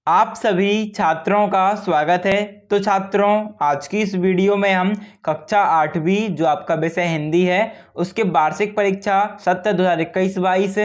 आप सभी छात्रों का स्वागत है। तो छात्रों, आज की इस वीडियो में हम कक्षा 8वीं जो आपका विषय हिंदी है उसके वार्षिक परीक्षा सत्र 2021-22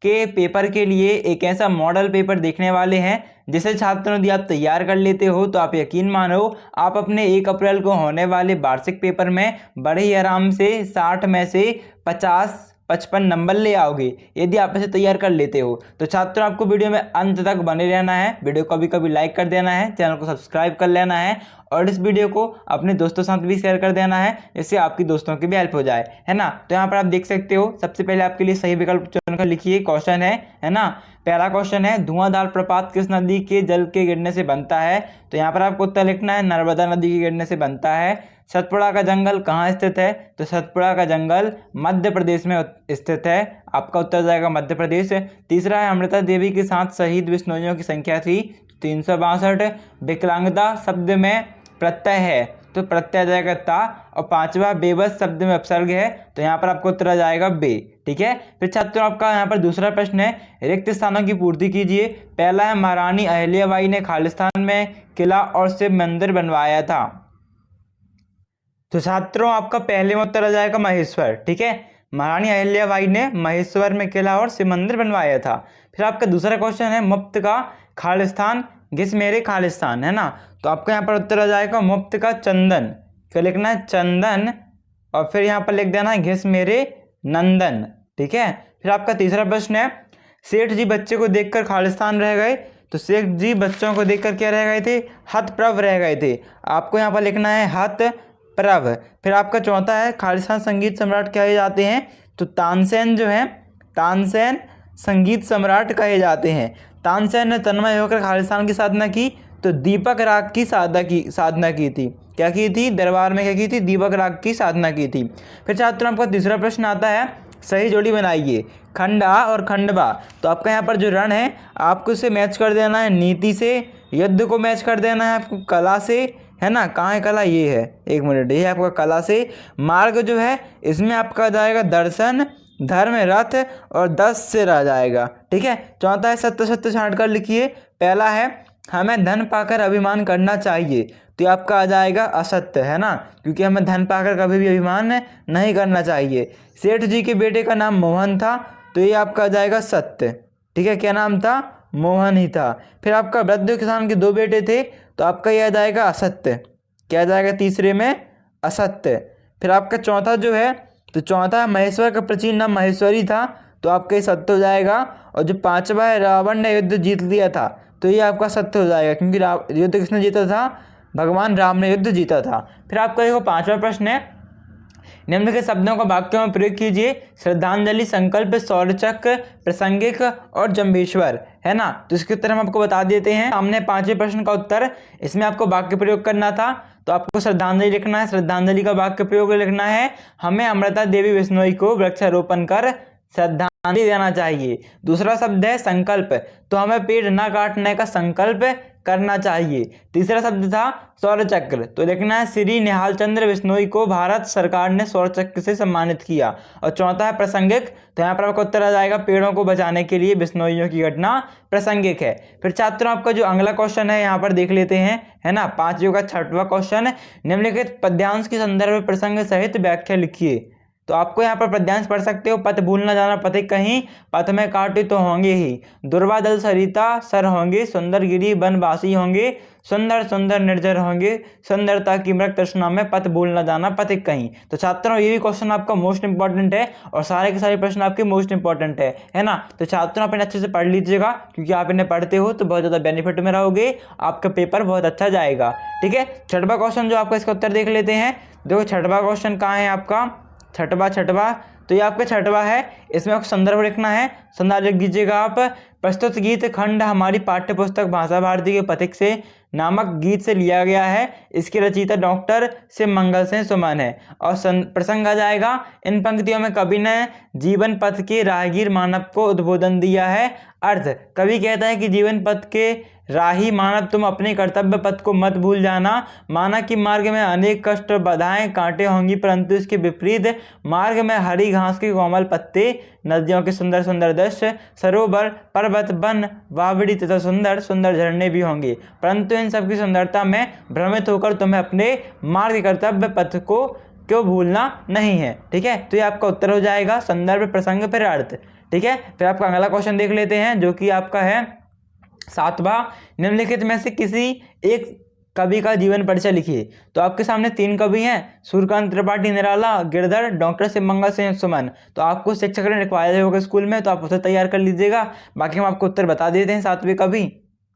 के पेपर के लिए एक ऐसा मॉडल पेपर देखने वाले हैं जिसे छात्रों यदि आप तैयार कर लेते हो तो आप यकीन मानो आप अपने 1 अप्रैल को होने वाले वार्षिक पेपर में बड़े ही आराम से 60 में से 50-55 नंबर ले आओगे यदि आप इसे तैयार कर लेते हो। तो छात्रों, आपको वीडियो में अंत तक बने रहना है, वीडियो को कभी लाइक कर देना है, चैनल को सब्सक्राइब कर लेना है और इस वीडियो को अपने दोस्तों के साथ भी शेयर कर देना है जिससे आपकी दोस्तों की भी हेल्प हो जाए, है ना। तो यहाँ पर आप देख सकते हो, सबसे पहले आपके लिए सही विकल्प चुनकर लिखिए। क्वेश्चन है ना। पहला क्वेश्चन है, धुआंधार प्रपात किस नदी के जल के गिरने से बनता है? तो यहाँ पर आपको उत्तर लिखना है नर्मदा नदी के गिरने से बनता है। सतपुड़ा का जंगल कहाँ स्थित है? तो सतपुड़ा का जंगल मध्य प्रदेश में स्थित है। आपका उत्तर जाएगा मध्य प्रदेश। तीसरा है, अमृता देवी के साथ शहीद बिश्नोइयों की संख्या थी 362। विकलांगता शब्द में प्रत्यय है तो प्रत्यय जाएगा ता। और पांचवा, बेबस शब्द में अपसर्ग है तो यहाँ पर आपको उत्तर आ जाएगा बे। ठीक है। फिर छात्रों, आपका यहाँ पर दूसरा प्रश्न है, रिक्त स्थानों की पूर्ति कीजिए। पहला है, महारानी अहिल्याबाई ने खालिस्तान में किला और शिव मंदिर बनवाया था। तो छात्रों, आपका पहले में उत्तर आ जाएगा महेश्वर। ठीक है, महारानी अहिल्याबाई ने महेश्वर में किला और शिव मंदिर बनवाया था। फिर आपका दूसरा क्वेश्चन है, मुफ्त का खालिस्तान घिस मेरे खालिस्तान, है ना। तो आपका यहाँ पर उत्तर आ जाएगा मुफ्त का चंदन। क्या लिखना है? चंदन। और फिर यहाँ पर लिख देना है घिस मेरे नंदन। ठीक है। फिर आपका तीसरा प्रश्न है, सेठ जी बच्चे को देखकर खालिस्तान रह गए। तो सेठ जी बच्चों को देखकर क्या रह गए थे? हतप्रभ रह गए थे। आपको यहाँ पर लिखना है हतप्रभ। फिर आपका चौथा है, खालिस्तान संगीत सम्राट कहे जाते हैं। तो तानसेन जो है, तानसेन संगीत सम्राट कहे जाते हैं। तानसेन ने तन्मय होकर खालिस्तान की साधना की तो दीपक राग की साधना की थी। क्या की थी? दरबार में क्या की थी? दीपक राग की साधना की थी। फिर छात्रों, आपका तीसरा प्रश्न आता है, सही जोड़ी बनाइए। खंडा और खंडवा। तो आपका यहाँ पर जो रण है आपको इसे मैच कर देना है नीति से, युद्ध को मैच कर देना है आपको कला से, है ना। कहाँ है कला? ये है, एक मिनट, ये है आपका कला से। मार्ग जो है इसमें आपका आ जाएगा दर्शन, धर्म, रथ और 10 से रह जाएगा। ठीक है। चौथा है, सत्य सत्य छांट कर लिखिए। पहला है, हमें धन पाकर अभिमान करना चाहिए। तो ये आपका आ जाएगा असत्य, है ना, क्योंकि हमें धन पाकर कभी भी अभिमान नहीं करना चाहिए। सेठ जी के बेटे का नाम मोहन था तो ये आपका आ जाएगा सत्य। ठीक है, क्या नाम था? मोहन ही था। फिर आपका वृद्ध किसान के 2 बेटे थे तो आपका यह आ जाएगा असत्य। क्या आ जाएगा तीसरे में? असत्य। फिर आपका चौथा जो है, तो चौथा महेश्वर का प्राचीन नाम महेश्वरी था तो आपका ये सत्य हो जाएगा। और जो पांचवा है, रावण ने युद्ध जीत लिया था तो ये आपका सत्य हो जाएगा, क्योंकि युद्ध किसने जीता था? भगवान राम ने युद्ध जीता था। फिर आपका देखो पांचवा प्रश्न है, निम्न के शब्दों को वाक्यों में प्रयोग कीजिए। श्रद्धांजलि, संकल्प, सौरचक्र, प्रासंगिक और जम्बेश्वर, है ना। तो इसके उत्तर हम आपको बता देते हैं। सामने 5वें प्रश्न का उत्तर, इसमें आपको वाक्य प्रयोग करना था तो आपको श्रद्धांजलि लिखना है। श्रद्धांजलि का वाक्य प्रयोग लिखना है, हमें अमृता देवी बिश्नोई को वृक्षारोपण कर श्रद्धांजलि देना चाहिए। दूसरा शब्द है संकल्प, तो हमें पेड़ न काटने का संकल्प करना चाहिए। तीसरा शब्द था सौरचक्र, तो लिखना है श्री निहाल चंद्र बिश्नोई को भारत सरकार ने सौरचक्र से सम्मानित किया। और चौथा है प्रासंगिक, तो यहाँ पर आपका उत्तर आ जाएगा पेड़ों को बचाने के लिए बिश्नोइयों की घटना प्रासंगिक है। फिर छात्रों, आपका जो अगला क्वेश्चन है यहाँ पर देख लेते हैं, है ना। 5वीं का 6वां क्वेश्चन, निम्नलिखित पद्यांश की संदर्भ प्रसंग सहित व्याख्या लिखिए। तो आपको यहाँ पर पद्यांश पढ़ सकते हो। पथ भूल न जाना पथिक कहीं, पथ में कांटे तो होंगे ही, दुर्वा दल सरिता सर होंगे, सुंदर गिरी बनवासी होंगे, सुंदर सुंदर निर्जर होंगे, सुंदरता की मृग तृष्णा में पथ भूल न जाना पथिक कहीं। तो छात्रों, ये भी क्वेश्चन आपका मोस्ट इंपॉर्टेंट है और सारे के सारे प्रश्न आपके मोस्ट इंपॉर्टेंट है ना। तो छात्रों, आप इन्हें अच्छे से पढ़ लीजिएगा, क्योंकि आप इन्हें पढ़ते हो तो बहुत ज़्यादा बेनिफिट में रहोगे, आपका पेपर बहुत अच्छा जाएगा। ठीक है। 6वां क्वेश्चन जो आपका, इसका उत्तर देख लेते हैं। देखो 6वां क्वेश्चन कहाँ है आपका? छठवा, तो ये आपका 6वां है। इसमें आपको संदर्भ लिखना है, संदर्भ लिख दीजिएगा आप। प्रस्तुत गीत खंड हमारी पाठ्य पुस्तक भाषा भारती के पथिक से नामक गीत से लिया गया है। इसके रचयिता डॉक्टर शिव मंगल सिंह सुमन है। और प्रसंग आ जाएगा, इन पंक्तियों में कवि ने जीवन पथ के राहगीर मानव को उद्बोधन दिया है। अर्थ, कवि कहता है कि जीवन पथ के राही मानव, तुम अपने कर्तव्य पथ को मत भूल जाना। माना कि मार्ग में अनेक कष्ट, बाधाएं, कांटे होंगी, परंतु इसके विपरीत मार्ग में हरी घास के कोमल पत्ते, नदियों के सुंदर सुंदर दृश्य, सरोवर, पर्वत, पर्वत, वन, वावड़ी तथा सुंदर सुंदर झरने भी होंगे, परंतु इन सबकी सुंदरता में भ्रमित होकर तुम्हें अपने मार्ग कर्तव्य पथ को क्यों भूलना नहीं है। ठीक है, तो ये आपका उत्तर हो जाएगा संदर्भ, प्रसंग, फिर अर्थ। ठीक है, फिर आपका अगला क्वेश्चन देख लेते हैं जो कि आपका है 7वां। निम्नलिखित में से किसी एक कवि का जीवन परिचय लिखिए। तो आपके सामने 3 कवि हैं, सूर्यकांत त्रिपाठी निराला, गिरधर, डॉक्टर शिवमंगल सिंह सुमन। तो आपको शिक्षक ने लिखवाया होगा स्कूल में, तो आप उसे तैयार कर लीजिएगा। बाकी हम आपको उत्तर बता देते हैं 7वें कवि।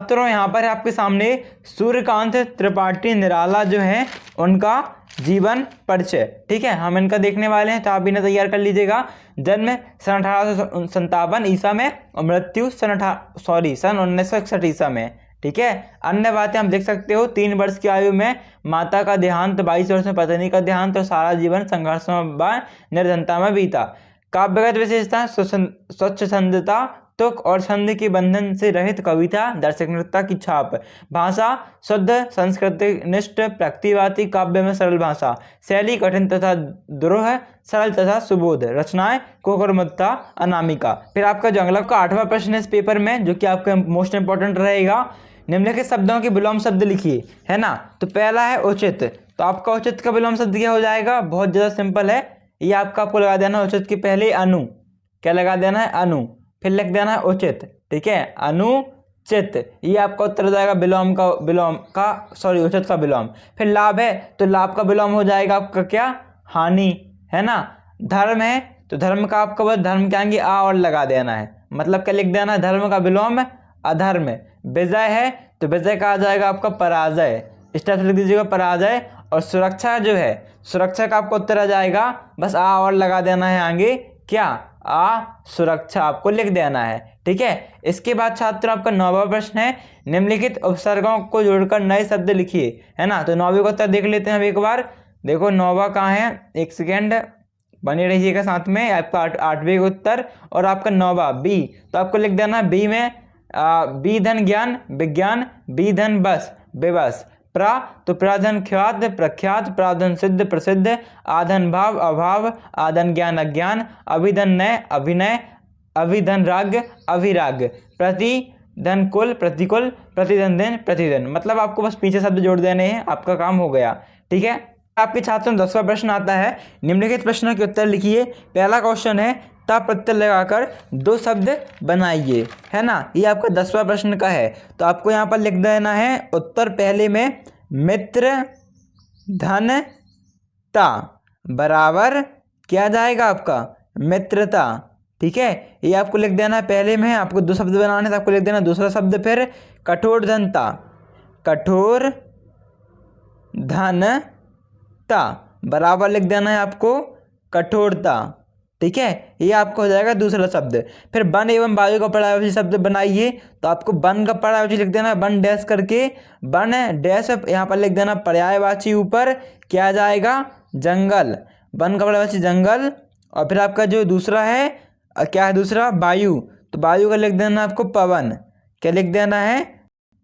छात्रों यहाँ पर आपके सामने सूर्यकांत त्रिपाठी निराला जो है उनका जीवन परिचय। ठीक है, हम इनका देखने वाले हैं, तो आप इन्हें तैयार कर लीजिएगा। जन्म सन 1857 ईसा में और मृत्यु सन 1961 ईसा में। ठीक है, अन्य बातें हम देख सकते हो, 3 वर्ष की आयु में माता का देहांत, 22 वर्ष में पत्नी का देहांत और सारा जीवन संघर्षों व निर्धनता में बीता। काव्यगत विशेषता स्वच्छंदता, तुक और छंद के बंधन से रहित कविता, दर्शकता की छाप। भाषा शुद्ध, संस्कृति निष्ठ, प्रकृतिवादी, काव्य में सरल भाषा। शैली कठिन तथा दुरूह, सरल तथा सुबोध। रचनाएं कोकुरमुत्ता, अनामिका। फिर आपका जो अगला का 8वां प्रश्न है इस पेपर में, जो कि आपका मोस्ट इंपॉर्टेंट रहेगा। निम्नलिखित शब्दों के विलोम शब्द लिखिए, है ना। तो पहला है उचित। तो आपका उचित का विलोम शब्द क्या हो जाएगा, बहुत ज़्यादा सिंपल है। ये आपको लगा देना उचित के पहले अनु, क्या लगा देना है, अनु, फिर लिख देना है उचित। ठीक है, अनुचित, ये आपका उत्तर हो जाएगा उचित का विलोम। फिर लाभ है, तो लाभ का विलोम हो जाएगा आपका क्या, हानि, है ना। धर्म है, तो धर्म का आपका बस धर्म के आगे आ और लगा देना है, मतलब क्या लिख देना है, धर्म का विलोम अधर्म। विजय है, तो विजय का आ जाएगा आपका पराजय, इस तरह से लिख दीजिएगा पराजय। और सुरक्षा जो है, सुरक्षा का आपको उत्तर आ जाएगा, बस आ और लगा देना है आगे, क्या, आ सुरक्षा आपको लिख देना है। ठीक है, इसके बाद छात्रों आपका 9वां प्रश्न है। निम्नलिखित उपसर्गों को जोड़कर नए शब्द लिखिए, है ना। तो 9वीं का उत्तर देख लेते हैं हम एक बार। देखो 9वां कहाँ है, एक सेकेंड बने रहिएगा साथ में। आपका 8वें का उत्तर और आपका 9वां बी, तो आपको लिख देना है बी में बी धन ज्ञान विज्ञान, बी धन बस विवश। प्रा, तो प्राधन ख्यात प्रख्यात, प्राधन सिद्ध प्रसिद्ध, आधन भाव अभाव, आधन ज्ञान अज्ञान, अभिधन नय अभिनय, अभिधन राग अभिराग, प्रतिधन कुल प्रतिकुल, प्रतिधन दिन प्रतिदिन। मतलब आपको बस पीछे शब्द जोड़ देने हैं, आपका काम हो गया। ठीक है, आपके छात्रों 10वां प्रश्न आता है। निम्नलिखित प्रश्नों के उत्तर लिखिए। पहला क्वेश्चन है ता प्रत्यय लगाकर 2 शब्द बनाइए, है ना। ये आपका 10वां प्रश्न का है, तो आपको यहाँ पर लिख देना है उत्तर पहले में मित्र धन ता बराबर क्या जाएगा आपका, मित्रता। ठीक है, ये आपको लिख देना है पहले में। आपको 2 शब्द बनाने, तो आपको लिख देना दूसरा शब्द फिर कठोर धनता, कठोर धनता बराबर लिख देना है आपको कठोरता। ठीक है, ये आपको हो जाएगा दूसरा शब्द। फिर वन एवं वायु का पर्यायवाची शब्द बनाइए, तो आपको वन का पर्यायवाची लिख देना वन डैश करके, वन डैश यहाँ पर लिख देना पर्यायवाची ऊपर क्या जाएगा, जंगल, वन का पर्यायवाची जंगल। और फिर आपका जो दूसरा है क्या है, दूसरा वायु, तो वायु का लिख देना आपको पवन, क्या लिख देना है,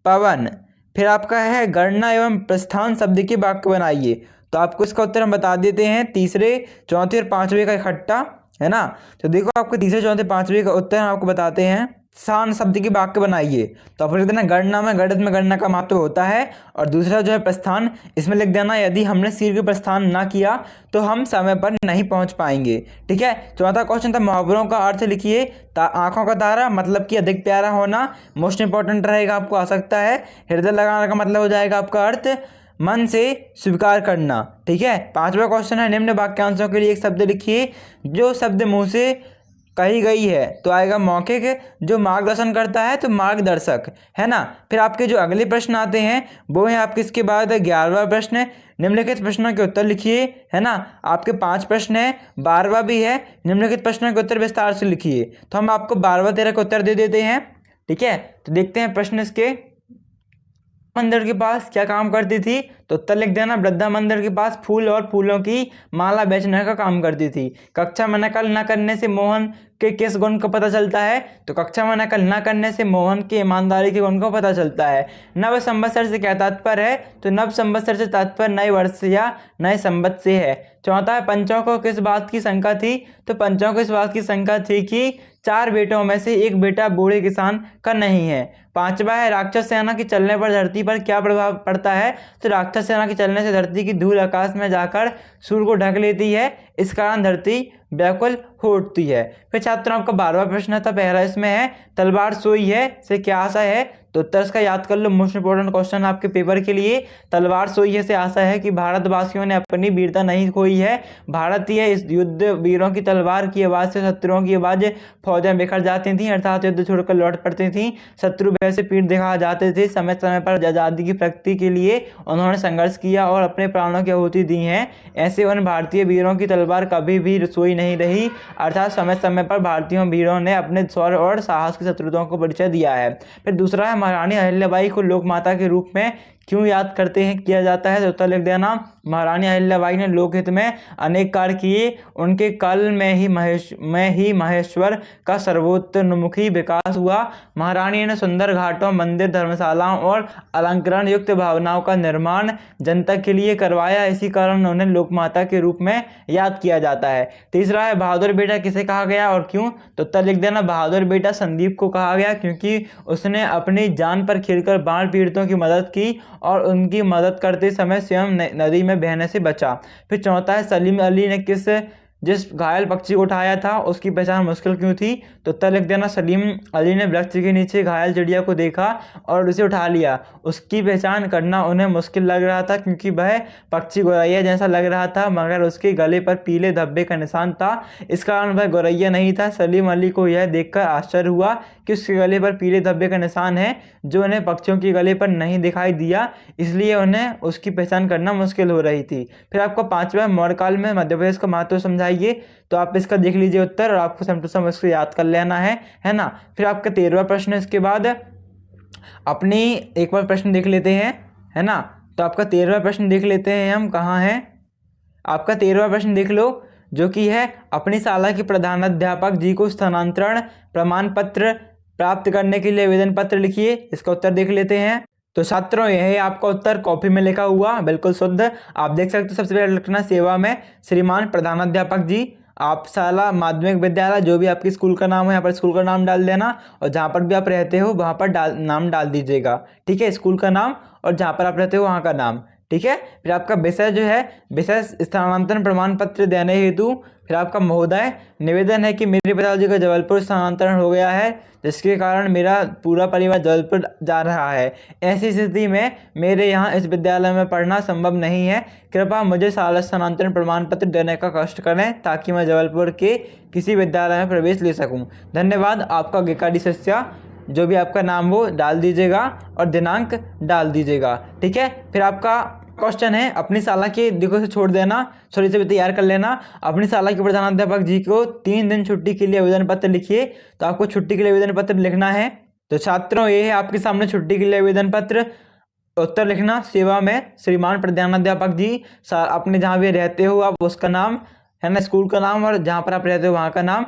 पवन। फिर आपका है गणना एवं प्रस्थान शब्द के वाक्य बनाइए, तो आपको इसका उत्तर हम बता देते हैं, तीसरे चौथे और 5वें का इकट्ठा, है ना। तो देखो आपको तीसरे चौथे 5वें का उत्तर आपको बताते हैं। स्थान शब्द की वाक्य बनाइए, तो आप लिख देना गणना में गणित में गणना का महत्व होता है। और दूसरा जो है प्रस्थान, इसमें लिख देना यदि हमने शीघ्र प्रस्थान ना किया तो हम समय पर नहीं पहुंच पाएंगे। ठीक है, चौथा क्वेश्चन था मुहावरों का अर्थ लिखिए। आंखों का तारा मतलब कि अधिक प्यारा होना, मोस्ट इंपॉर्टेंट रहेगा, आपको आ सकता है। हृदय लगाने का मतलब हो जाएगा आपका अर्थ मन से स्वीकार करना। ठीक है, 5वां क्वेश्चन है निम्न वाक्यांशों के लिए एक शब्द लिखिए। जो शब्द मुंह से कही गई है तो आएगा मौखिक, जो मार्गदर्शन करता है तो मार्गदर्शक, है ना। फिर आपके जो अगले प्रश्न आते हैं वो है आपके इसके बाद 11वां प्रश्न। निम्नलिखित प्रश्नों के उत्तर लिखिए, है ना। आपके 5 प्रश्न है, 12वां भी है। निम्नलिखित प्रश्नों के उत्तर विस्तार से लिखिए, तो हम आपको 12वां 13 का उत्तर दे देते हैं। ठीक है, तो देखते हैं प्रश्न इसके। मंदिर के पास क्या काम करती थी? तो उत्तर लिख देना, वृद्धा मंदिर के पास फूल और फूलों की माला बेचने का काम करती थी। कक्षा में नकल न करने से मोहन के किस गुण का पता चलता है? तो कक्षा में नकल न करने से मोहन की ईमानदारी के गुण का पता चलता है। नव संवत्सर से क्या तात्पर्य है? तो नव संवत्सर से तात्पर्य नए वर्ष या नए संवत से है। चौथा है, पंचों को किस बात की शंका थी? तो पंचों को इस बात की शंका थी कि 4 बेटों में से एक बेटा बूढ़े किसान का नहीं है। पांचवा है, राक्षस सेना के चलने पर धरती पर क्या प्रभाव पड़ता है? तो राक्षस सेना के चलने से धरती की धूल आकाश में जाकर सूर्य को ढक लेती है, इस कारण धरती व्याकुल हो उठती है। फिर छात्रों, आपका 12वां प्रश्न था, पहला इसमें है तलवार सोई है से क्या आशा है? तो उत्तर इसका याद कर लो, मोस्ट इंपोर्टेंट क्वेश्चन आपके पेपर के लिए। तलवार सोई है से आशा है कि भारतवासियों ने अपनी वीरता नहीं खोई है। भारतीय इस युद्ध वीरों की तलवार की आवाज़ से शत्रुओं की आवाज़ फौजें बिखर जाती थीं, अर्थात युद्ध छोड़कर लौट पड़ती थीं। शत्रु भय से पीठ दिखा जाते थे। समय समय पर आज़ादी की प्रगति के लिए उन्होंने संघर्ष किया और अपने प्राणों की आहुति दी है। ऐसे उन भारतीय वीरों की तलवार कभी भी सोई नहीं रही, अर्थात समय समय पर भारतीय वीरों ने अपने शौर्य और साहस की शत्रुताओं को परिचय दिया है। फिर दूसरा है, महारानी अहिल्याबाई को लोकमाता के रूप में क्यों याद करते हैं किया जाता है? तो उत्तर लिख देना, महारानी अहिल्याबाई ने लोकहित में अनेक कार्य किए। उनके काल में ही महेश्वर का सर्वोत्तोन्मुखी विकास हुआ। महारानी ने सुंदर घाटों, मंदिर, धर्मशालाओं और अलंकरण युक्त भवनों का निर्माण जनता के लिए करवाया, इसी कारण उन्हें लोकमाता के रूप में याद किया जाता है। तीसरा है, बहादुर बेटा किसे कहा गया और क्यों? तो उत्तर लिख देना, बहादुर बेटा संदीप को कहा गया क्योंकि उसने अपनी जान पर खेलकर बाढ़ पीड़ितों की मदद की और उनकी मदद करते समय स्वयं नदी में बहने से बचा। फिर चौथा है, सलीम अली ने जिस घायल पक्षी को उठाया था उसकी पहचान मुश्किल क्यों थी? तो उत्तर लिख देना, सलीम अली ने वृक्ष के नीचे घायल चिड़िया को देखा और उसे उठा लिया। उसकी पहचान करना उन्हें मुश्किल लग रहा था क्योंकि वह पक्षी गौरैया जैसा लग रहा था, मगर उसके गले पर पीले धब्बे का निशान था, इस कारण वह गौरैया नहीं था। सलीम अली को यह देखकर आश्चर्य हुआ कि उसके गले पर पीले धब्बे का निशान है जो उन्हें पक्षियों के गले पर नहीं दिखाई दिया, इसलिए उन्हें उसकी पहचान करना मुश्किल हो रही थी। फिर आपको 5वां, मौर्यकाल में मध्य प्रदेश का महत्व समझाइए। तो आप इसका देख लीजिए उत्तर और आपको सम टू सम इसको याद कर लेना है ना। फिर आपका 13वां प्रश्न, इसके बाद अपनी एक बार प्रश्न देख लेते हैं, है ना। तो आपका 13वां प्रश्न देख लेते हैं हम, कहाँ है आपका 13वां प्रश्न देख लो, जो कि है, अपनी शाला के प्रधानाध्यापक जी को स्थानांतरण प्रमाण पत्र प्राप्त करने के लिए आवेदन पत्र लिखिए। इसका उत्तर देख लेते हैं। तो छात्रों, यह है आपका उत्तर, कॉपी में लिखा हुआ, बिल्कुल शुद्ध। आप देख सकते हो, सबसे पहले लिखना सेवा में श्रीमान प्रधानाध्यापक जी, आप शाला माध्यमिक विद्यालय, जो भी आपकी स्कूल का नाम है यहाँ पर स्कूल का नाम डाल देना, और जहाँ पर भी आप रहते हो वहाँ पर नाम डाल दीजिएगा, ठीक है। स्कूल का नाम और जहाँ पर आप रहते हो वहाँ का नाम, ठीक है। फिर आपका विषय जो है, विषय स्थानांतरण प्रमाण पत्र देने हेतु, फिर आपका महोदय, निवेदन है कि मेरे पिताजी का जबलपुर स्थानांतरण हो गया है, जिसके कारण मेरा पूरा परिवार जबलपुर जा रहा है। ऐसी स्थिति में मेरे यहाँ इस विद्यालय में पढ़ना संभव नहीं है। कृपया मुझे शाला स्थानांतरण प्रमाण पत्र देने का कष्ट करें ताकि मैं जबलपुर के किसी विद्यालय में प्रवेश ले सकूँ। धन्यवाद। आपका गेकाडी शिष्या, जो भी आपका नाम हो डाल दीजिएगा और दिनांक डाल दीजिएगा, ठीक है। फिर आपका क्वेश्चन है, अपनी शाला के देखो से छोड़ देना, सॉरी से भी तैयार कर लेना। अपनी शाला के प्रधानाध्यापक जी को 3 दिन छुट्टी के लिए आवेदन पत्र लिखिए। तो आपको छुट्टी के लिए आवेदन पत्र लिखना है। तो छात्रों, ये है आपके सामने छुट्टी के लिए आवेदन पत्र। उत्तर लिखना, सेवा में श्रीमान प्रधानाध्यापक जी, अपने जहाँ भी रहते हो आप उसका नाम, है ना, स्कूल का नाम और जहाँ पर आप रहते हो वहाँ का नाम।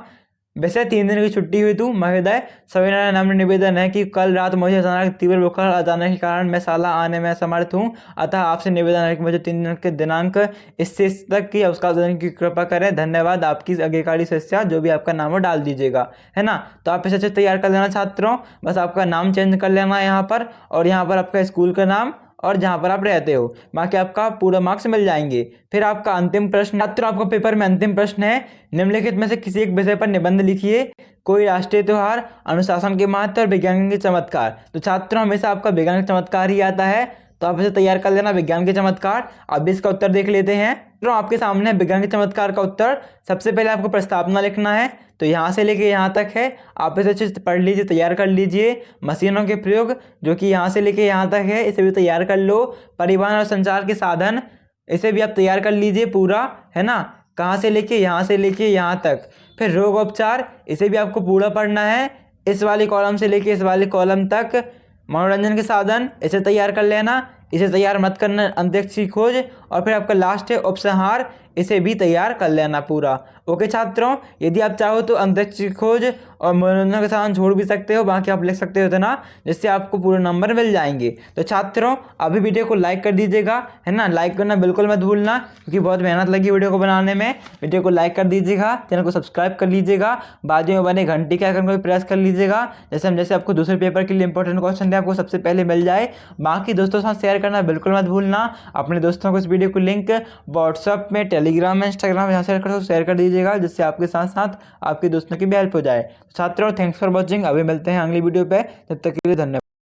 वैसे 3 दिन की छुट्टी हुई थी। महोदय, सविनय नम्र निवेदन है कि कल रात मुझे अचानक तीव्र बुखार आ जाने के कारण मैं शाला आने में असमर्थ हूँ, अतः आपसे निवेदन है कि मुझे 3 दिन के दिनांक इससे तक की अवकाश देने की कृपा करें। धन्यवाद। आपकी आज्ञाकारी शिष्या, जो भी आपका नाम हो डाल दीजिएगा, है ना। तो आप इसे अच्छे तैयार कर लेना छात्रों, बस आपका नाम चेंज कर लेना है यहाँ पर, और यहाँ पर आपका स्कूल का नाम और जहाँ पर आप रहते हो, बाकी आपका पूरा मार्क्स मिल जाएंगे। फिर आपका अंतिम प्रश्न, छात्रों आपका पेपर में अंतिम प्रश्न है, निम्नलिखित में से किसी एक विषय पर निबंध लिखिए। कोई राष्ट्रीय त्योहार, अनुशासन के महत्व और विज्ञान के चमत्कार। तो छात्रों, हमेशा आपका विज्ञान का चमत्कार ही आता है, तो आप इसे तैयार कर लेना, विज्ञान के चमत्कार। अब इसका उत्तर देख लेते हैं। तो आपके सामने विज्ञान के चमत्कार का उत्तर, सबसे पहले आपको प्रस्तावना लिखना है। तो यहाँ से लेके यहाँ तक है, आप इसे अच्छे से पढ़ लीजिए, तैयार कर लीजिए। मशीनों के प्रयोग, जो कि यहाँ से लेके यहाँ तक है, इसे भी तैयार कर लो। परिवहन और संचार के साधन, इसे भी आप तैयार कर लीजिए पूरा, है ना, कहाँ से लेके यहाँ तक। फिर रोग उपचार, इसे भी आपको पूरा पढ़ना है, इस वाली कॉलम से लेके इस वाले कॉलम तक। मनोरंजन के साधन इसे तैयार कर लेना, इसे तैयार मत करना अंतरिक्ष की खोज, और फिर आपका लास्ट है उपसंहार, इसे भी तैयार कर लेना पूरा। ओके छात्रों, यदि आप चाहो तो अंतरिक्ष की खोज और मनोरंजन के साधन छोड़ भी सकते हो, बाकी आप लिख सकते हो इतना, जिससे आपको पूरे नंबर मिल जाएंगे। तो छात्रों अभी वीडियो को लाइक कर दीजिएगा, है ना, लाइक करना बिल्कुल मत भूलना, क्योंकि बहुत मेहनत लगी वीडियो को बनाने में। वीडियो को लाइक कर दीजिएगा, चैनल को सब्सक्राइब कर लीजिएगा, बाजू में बने घंटी के आइकन को भी प्रेस कर लीजिएगा, जैसे आपको दूसरे पेपर के लिए इंपॉर्टेंट क्वेश्चन थे आपको सबसे पहले मिल जाए। बाकी दोस्तों के साथ शेयर करना बिल्कुल मत भूलना। अपने दोस्तों को इस वीडियो को लिंक व्हाट्सअप में, टेलीग्राम में, इंस्टाग्राम में शेयर कर दीजिएगा, जिससे आपके साथ साथ आपके दोस्तों की भी हेल्प हो जाए। छात्रों थैंक्स फॉर वॉचिंग। अभी मिलते हैं अगली वीडियो पे, तब तक के लिए धन्यवाद।